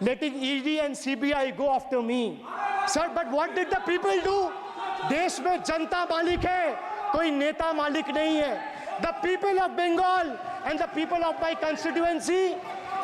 letting ED and CBI go after me. Sir, but what did the people do? देश में जनता मालिक है, कोई नेता मालिक नहीं है. The people of Bengal and the people of my constituency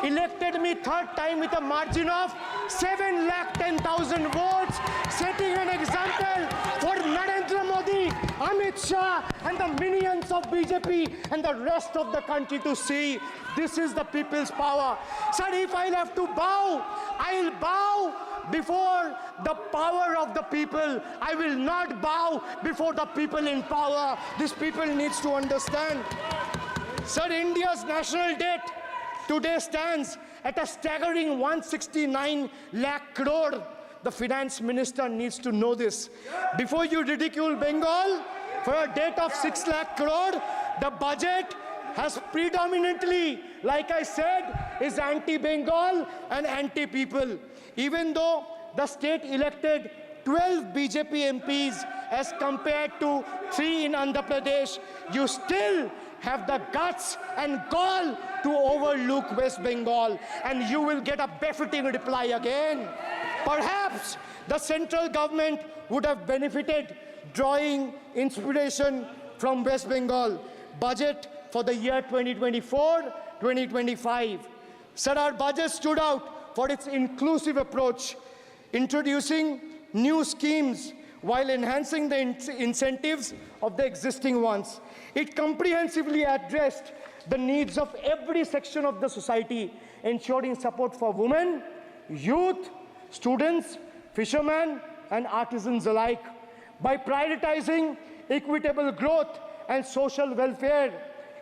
elected me third time with a margin of 710,000 votes, setting an example for Narendra Modi, Amit Shah and the minions of BJP and the rest of the country to see this is the people's power. Sir, if I'll have to bow, I'll bow before the power of the people. I will not bow before the people in power. This people needs to understand. Sir, India's national debt today stands at a staggering 169 lakh crore. The finance minister needs to know this. Before you ridicule Bengal for a debt of 6 lakh crore, the budget has predominantly, like I said, is anti-Bengal and anti-people. Even though the state elected 12 BJP MPs as compared to 3 in Andhra Pradesh, you still have the guts and gall to overlook West Bengal, and you will get a befitting reply again. Perhaps the central government would have benefited drawing inspiration from West Bengal budget for the year 2024-2025. Sir, our budget stood out for its inclusive approach, introducing new schemes while enhancing the incentives of the existing ones. It comprehensively addressed the needs of every section of the society, ensuring support for women, youth, students, fishermen, and artisans alike. By prioritizing equitable growth and social welfare,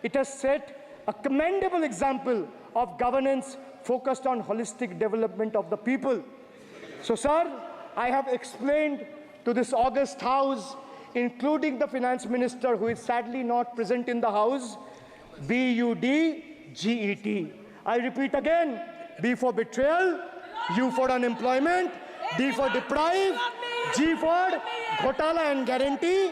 it has set a commendable example of governance focused on holistic development of the people. So, sir, I have explained to this august house, including the finance minister, who is sadly not present in the house, BUDGET. I repeat again, B for betrayal, U for unemployment, D for deprive, G for ghotala and guarantee,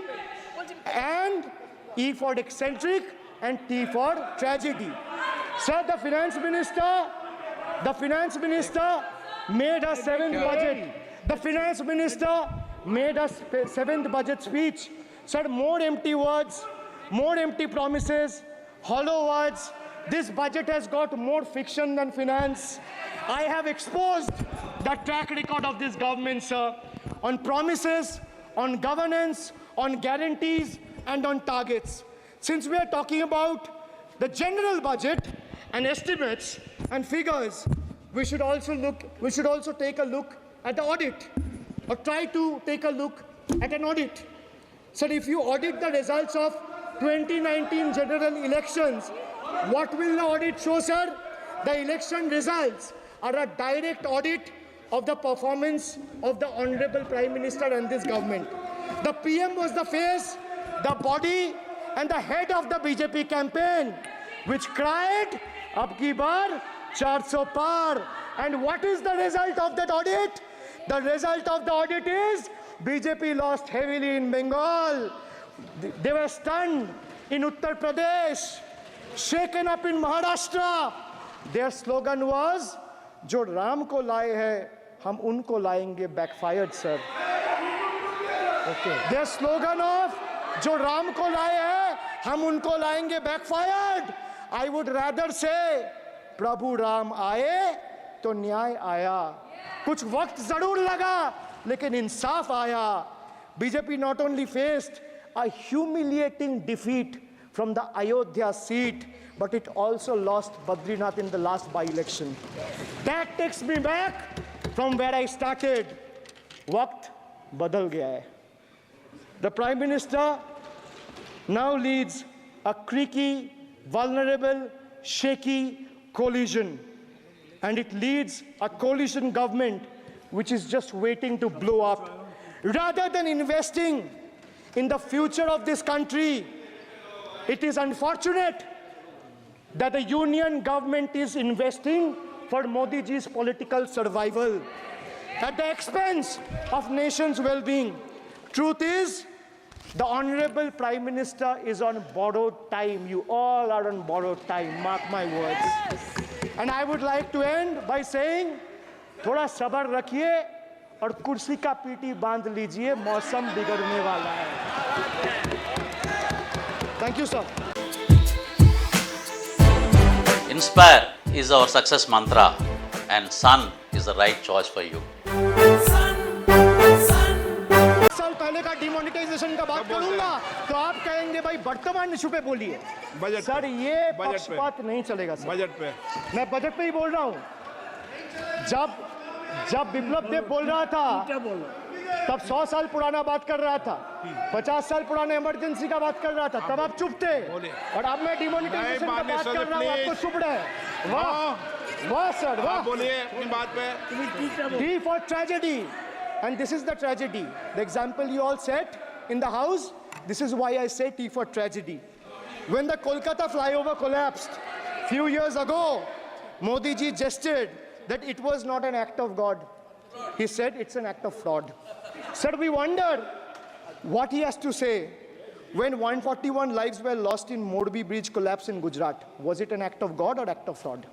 and E for eccentric, and T for tragedy. Sir, the finance minister made a seventh budget. The finance minister made a seventh budget speech. Sir, more empty words, more empty promises, hollow words. This budget has got more fiction than finance. I have exposed the track record of this government, sir, on promises, on governance, on guarantees, and on targets. Since we are talking about the general budget and estimates and figures, we should also take a look at the audit, or try to take a look at an audit. So if you audit the results of 2019 general elections, what will the audit show, sir? The election results are a direct audit of the performance of the Honorable Prime Minister and this government. The PM was the face, the body, and the head of the BJP campaign, which cried, "Ab ki bar 400 par." And what is the result of that audit? The result of the audit is BJP lost heavily in Bengal. They were stunned in Uttar Pradesh, shaken up in Maharashtra. Their slogan was, "Jo Ram ko laaye hai, hum unko laayenge," backfired, sir. Okay. Their slogan of "Jo Ram ko laaye hai, hum unko laayenge," backfired. I would rather say, "Prabhu Ram aaye, to न्याय आया." कुछ वक्त जरूर लगा, लेकिन इंसाफ आया. BJP not only faced a humiliating defeat from the Ayodhya seat, but it also lost Badrinath in the last by-election. That takes me back from where I started. Waqt badal gaya hai. The Prime Minister now leads a creaky, vulnerable, shaky coalition. And it leads a coalition government which is just waiting to blow up. Rather than investing in the future of this country, it is unfortunate that the union government is investing for Modi ji's political survival at the expense of nation's well-being. Truth is, the Honorable Prime Minister is on borrowed time. You all are on borrowed time, mark my words. Yes. And I would like to end by saying, थोड़ा सब्र रखिए और कुर्सी का PT बांध लीजिए, मौसम बिगड़ने वाला है। Thank you sir. Inspire is our success mantra and Sun is the right choice for you. साल पहले का डिमोनेटाइजेशन का बात करूंगा तो आप कहेंगे भाई वर्तमान इशू पे बोलिए। बजट सर ये बजट पक्षपात नहीं चलेगा सर। बजट पे मैं बजट पे ही बोल रहा हूँ। जब विप्लव देव बोल रहा था तब 100 साल पुराना बात कर रहा था, 50 साल पुराने इमरजेंसी का बात कर रहा था, तब आप चुप थे। और अब मैं डिमोनेटाइजेशन का बात कर रहा हूँ, आपको चुप रहे। वाह वाह सर वाह। बोलिए अपनी बात पे। D for tragedy, and this is the tragedy. The example you all set in the house, this is why I say T for tragedy. When the Kolkata flyover collapsed few years ago, Modi ji gestured that it was not an act of God. He said it's an act of fraud. Sir, we wonder what he has to say when 141 lives were lost in Morbi bridge collapse in Gujarat. Was it an act of God or act of fraud?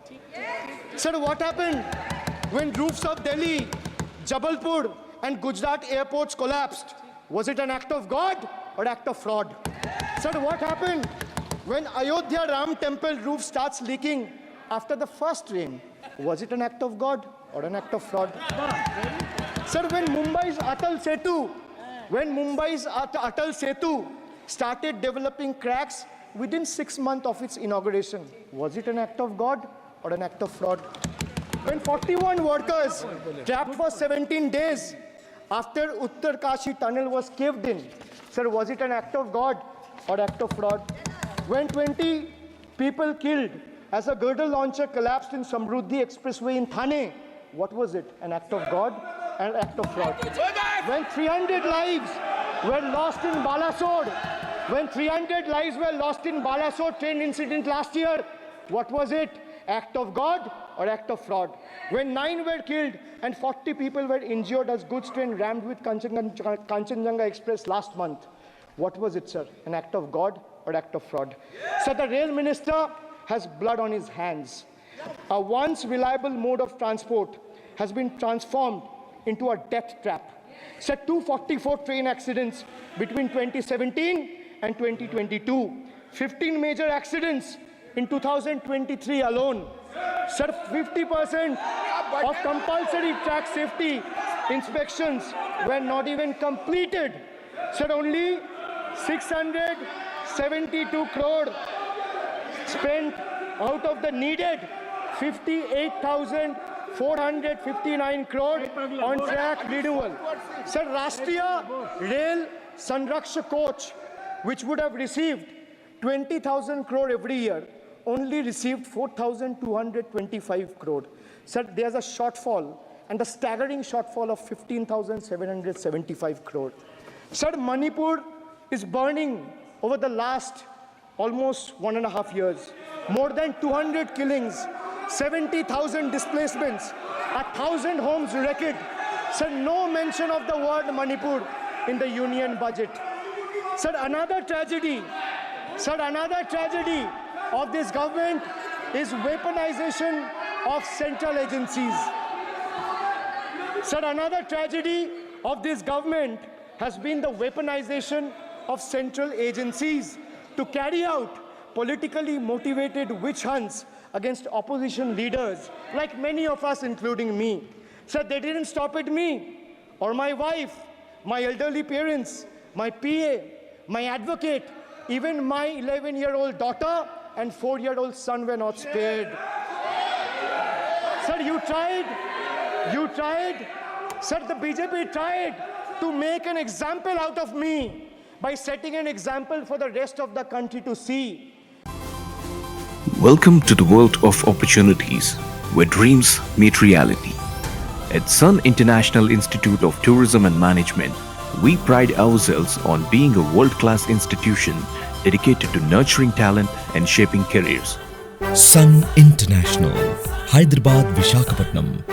Sir, what happened when roofs of Delhi, Jabalpur and Gujarat airports collapsed? Was it an act of God or act of fraud? Sir, what happened when Ayodhya Ram temple roof starts leaking after the first rain? Was it an act of God or an act of fraud? Sir, when Mumbai's Atal Setu started developing cracks within 6 months of its inauguration, was it an act of God or an act of fraud? When 41 workers trapped for 17 days after Uttar Kashi tunnel was caved in, sir, was it an act of God or act of fraud? When 20 people killed as a girdle launcher collapsed in Samruddhi Expressway in Thane, what was it? An act of God and an act of fraud? When 300 lives were lost in Balasore train incident last year, what was it? Act of God or act of fraud? When 9 were killed and 40 people were injured as goods train rammed with Kanchenjunga Express last month, what was it, sir? An act of God or act of fraud? So the rail minister has blood on his hands. A once reliable mode of transport has been transformed into a death trap. So 244 train accidents between 2017 and 2022. 15 major accidents in 2023 alone. Sir, 50% of compulsory track safety inspections were not even completed. Sir, only 672 crore spent out of the needed 58,459 crore on track renewal. Sir, Rashtriya Rail Sanraksha coach, which would have received 20,000 crore every year, only received 4,225 crore. Sir, there's a shortfall, and a staggering shortfall of 15,775 crore. Sir, Manipur is burning over the last almost 1.5 years. More than 200 killings, 70,000 displacements, 1,000 homes wrecked. Sir, no mention of the word Manipur in the union budget. Sir, another tragedy of this government is weaponization of central agencies. Sir, another tragedy of this government has been the weaponization of central agencies to carry out politically motivated witch hunts against opposition leaders, like many of us, including me. Sir, they didn't stop at me or my wife, my elderly parents, my PA, my advocate, even my 11-year-old daughter and 4-year-old son were not spared. Sir, you tried. Sir, the BJP tried to make an example out of me by setting an example for the rest of the country to see. Welcome to the world of opportunities, where dreams meet reality. At Sun International Institute of Tourism and Management, we pride ourselves on being a world-class institution dedicated to nurturing talent and shaping careers. Sun International, Hyderabad, Visakhapatnam.